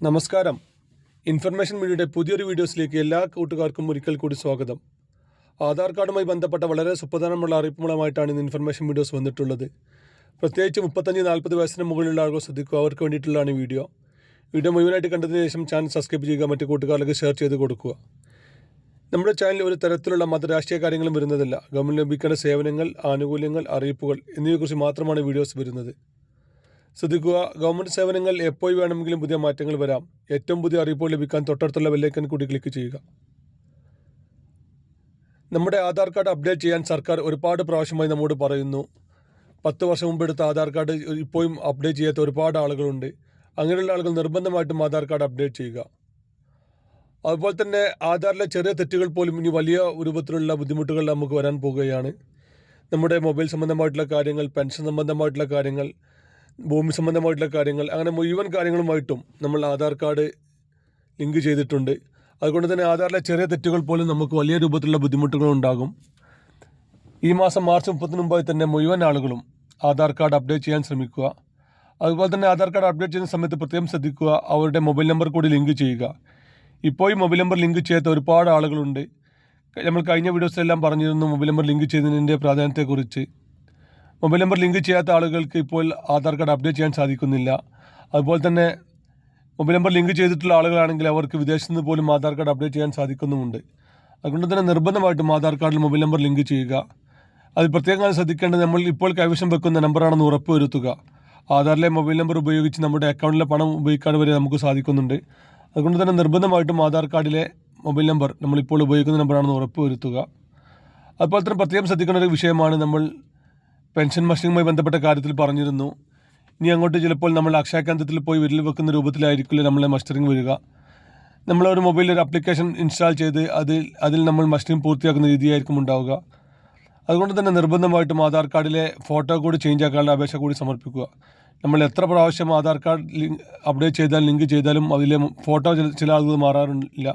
നമസ്കാരം. ഇൻഫർമേഷൻ മീഡിയയുടെ പുതിയൊരു വീഡിയോസിലേക്ക് എല്ലാ കൂട്ടുകാർക്കും ഒരിക്കൽ കൂടി സ്വാഗതം. ആധാർ കാർഡുമായി ബന്ധപ്പെട്ട വളരെ സുപ്രധാനമുള്ള അറിയിപ്പുകളുമായിട്ടാണ് ഇന്ന് ഇൻഫർമേഷൻ വീഡിയോസ് വന്നിട്ടുള്ളത്. പ്രത്യേകിച്ച് 35-40 വയസ്സിന് മുകളിലുള്ള ആളുകൾ ശ്രദ്ധിക്കുക, അവർക്ക് വേണ്ടിയിട്ടുള്ളതാണ് ഈ വീഡിയോ മുഴുവനായിട്ട് കണ്ടതിന് ശേഷം ചാനൽ സബ്സ്ക്രൈബ് ചെയ്യുക, മറ്റു കൂട്ടുകാരിലേക്ക് ഷെയർ ചെയ്ത് കൊടുക്കുക. നമ്മുടെ ചാനലിൽ ഒരു തരത്തിലുള്ള മതരാഷ്ട്രീയ കാര്യങ്ങളും വരുന്നതല്ല. ഗവൺമെൻറ് ലഭിക്കേണ്ട സേവനങ്ങൾ, ആനുകൂല്യങ്ങൾ, അറിയിപ്പുകൾ എന്നിവയെക്കുറിച്ച് മാത്രമാണ് വീഡിയോസ് വരുന്നത്. ശ്രദ്ധിക്കുക, ഗവൺമെൻറ് സേവനങ്ങൾ എപ്പോൾ വേണമെങ്കിലും പുതിയ മാറ്റങ്ങൾ വരാം. ഏറ്റവും പുതിയ അറിയിപ്പുകൾ ലഭിക്കാൻ തൊട്ടടുത്തുള്ള ബെല്ലൈക്കൺ കൂടി ക്ലിക്ക് ചെയ്യുക. നമ്മുടെ ആധാർ കാർഡ് അപ്ഡേറ്റ് ചെയ്യാൻ സർക്കാർ ഒരുപാട് പ്രാവശ്യമായി നമ്മോട് പറയുന്നു. 10 വർഷം മുമ്പ് എടുത്ത ആധാർ കാർഡ് ഇപ്പോഴും അപ്ഡേറ്റ് ചെയ്യാത്ത ഒരുപാട് ആളുകളുണ്ട്. അങ്ങനെയുള്ള ആളുകൾ നിർബന്ധമായിട്ടും ആധാർ കാർഡ് അപ്ഡേറ്റ് ചെയ്യുക. അതുപോലെ തന്നെ ആധാറിലെ ചെറിയ തെറ്റുകൾ പോലും ഇനി വലിയ രൂപത്തിലുള്ള ബുദ്ധിമുട്ടുകൾ നമുക്ക് വരാൻ പോകുകയാണ്. നമ്മുടെ മൊബൈൽ സംബന്ധമായിട്ടുള്ള കാര്യങ്ങൾ, പെൻഷൻ സംബന്ധമായിട്ടുള്ള കാര്യങ്ങൾ, ഭൂമി സംബന്ധമായിട്ടുള്ള കാര്യങ്ങൾ, അങ്ങനെ മുഴുവൻ കാര്യങ്ങളുമായിട്ടും നമ്മൾ ആധാർ കാർഡ് ലിങ്ക് ചെയ്തിട്ടുണ്ട്. അതുകൊണ്ട് തന്നെ ആധാറിലെ ചെറിയ തെറ്റുകൾ പോലും നമുക്ക് വലിയ രൂപത്തിലുള്ള ബുദ്ധിമുട്ടുകളുണ്ടാകും. ഈ മാസം മാർച്ച് 30 മുമ്പായി തന്നെ മുഴുവൻ ആളുകളും ആധാർ കാർഡ് അപ്ഡേറ്റ് ചെയ്യാൻ ശ്രമിക്കുക. അതുപോലെ തന്നെ ആധാർ കാർഡ് അപ്ഡേറ്റ് ചെയ്യുന്ന സമയത്ത് പ്രത്യേകം ശ്രദ്ധിക്കുക, അവരുടെ മൊബൈൽ നമ്പർ കൂടി ലിങ്ക് ചെയ്യുക. ഇപ്പോൾ ഈ മൊബൈൽ നമ്പർ ലിങ്ക് ചെയ്യാത്ത ഒരുപാട് ആളുകളുണ്ട്. നമ്മൾ കഴിഞ്ഞ വീഡിയോസിലെല്ലാം പറഞ്ഞിരുന്നു മൊബൈൽ നമ്പർ ലിങ്ക് ചെയ്യുന്നതിൻ്റെ പ്രാധാന്യത്തെക്കുറിച്ച്. മൊബൈൽ നമ്പർ ലിങ്ക് ചെയ്യാത്ത ആളുകൾക്ക് ഇപ്പോൾ ആധാർ കാർഡ് അപ്ഡേറ്റ് ചെയ്യാൻ സാധിക്കുന്നില്ല. അതുപോലെ തന്നെ മൊബൈൽ നമ്പർ ലിങ്ക് ചെയ്തിട്ടുള്ള ആളുകളാണെങ്കിൽ അവർക്ക് വിദേശത്ത് നിന്ന് പോലും ആധാർ കാർഡ് അപ്ഡേറ്റ് ചെയ്യാൻ സാധിക്കുന്നുമുണ്ട്. അതുകൊണ്ട് തന്നെ നിർബന്ധമായിട്ടും ആധാർ കാർഡിൽ മൊബൈൽ നമ്പർ ലിങ്ക് ചെയ്യുക. അത് പ്രത്യേകം ശ്രദ്ധിക്കേണ്ടത്, നമ്മൾ ഇപ്പോൾ കൈവശം വെക്കുന്ന നമ്പറാണെന്ന് ഉറപ്പുവരുത്തുക. ആധാറിലെ മൊബൈൽ നമ്പർ ഉപയോഗിച്ച് നമ്മുടെ അക്കൗണ്ടിലെ പണം ഉപയോഗിക്കാൻ വരെ നമുക്ക് സാധിക്കുന്നുണ്ട്. അതുകൊണ്ട് തന്നെ നിർബന്ധമായിട്ടും ആധാർ കാർഡിലെ മൊബൈൽ നമ്പർ നമ്മളിപ്പോൾ ഉപയോഗിക്കുന്ന നമ്പറാണെന്ന് ഉറപ്പുവരുത്തുക. അതുപോലെ തന്നെ പ്രത്യേകം ശ്രദ്ധിക്കേണ്ട ഒരു വിഷയമാണ്, നമ്മൾ പെൻഷൻ മസ്റ്ററിങ്ങുമായി ബന്ധപ്പെട്ട കാര്യത്തിൽ പറഞ്ഞിരുന്നു. ഇനി അങ്ങോട്ട് ചിലപ്പോൾ നമ്മൾ അക്ഷയ കേന്ദ്രത്തിൽ പോയി വിരൽ വെക്കുന്ന രൂപത്തിലായിരിക്കില്ല നമ്മളെ മസ്റ്ററിങ് വരിക. നമ്മളൊരു മൊബൈലിൽ ഒരു ആപ്ലിക്കേഷൻ ഇൻസ്റ്റാൾ ചെയ്ത് അതിൽ നമ്മൾ മസ്റ്ററിങ് പൂർത്തിയാക്കുന്ന രീതിയായിരിക്കും ഉണ്ടാവുക. അതുകൊണ്ട് തന്നെ നിർബന്ധമായിട്ടും ആധാർ കാർഡിലെ ഫോട്ടോ കൂടി ചേഞ്ച് ആക്കാനുള്ള അപേക്ഷ കൂടി സമർപ്പിക്കുക. നമ്മൾ എത്ര പ്രാവശ്യം ആധാർ കാർഡ് അപ്ഡേറ്റ് ചെയ്താൽ ലിങ്ക് ചെയ്താലും അതിലെ ഫോട്ടോ ചില ആളുകൾ മാറാറില്ല.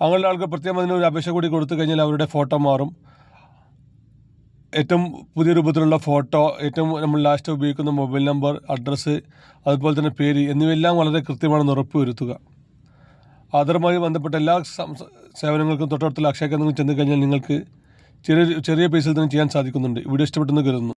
അങ്ങനെയുള്ള ആളുകൾ പ്രത്യേകം അതിനൊരു അപേക്ഷ കൂടി കൊടുത്തു കഴിഞ്ഞാൽ അവരുടെ ഫോട്ടോ മാറും. ഏറ്റവും പുതിയ രൂപത്തിലുള്ള ഫോട്ടോ, ഏറ്റവും നമ്മൾ ലാസ്റ്റ് ഉപയോഗിക്കുന്ന മൊബൈൽ നമ്പർ, അഡ്രസ്സ്, അതുപോലെ തന്നെ പേര് എന്നിവയെല്ലാം വളരെ കൃത്യമാണെന്ന് ഉറപ്പുവരുത്തുക. ആധാറുമായി ബന്ധപ്പെട്ട എല്ലാ സേവനങ്ങൾക്കും തൊട്ടടുത്തുള്ള അക്ഷയ കേന്ദ്രങ്ങളിൽ ചെന്ന് കഴിഞ്ഞാൽ നിങ്ങൾക്ക് ചെറിയ പൈസയിൽ തന്നെ ചെയ്യാൻ സാധിക്കുന്നുണ്ട്. വീഡിയോ ഇഷ്ടപ്പെട്ടെന്ന് കരുതുന്നു.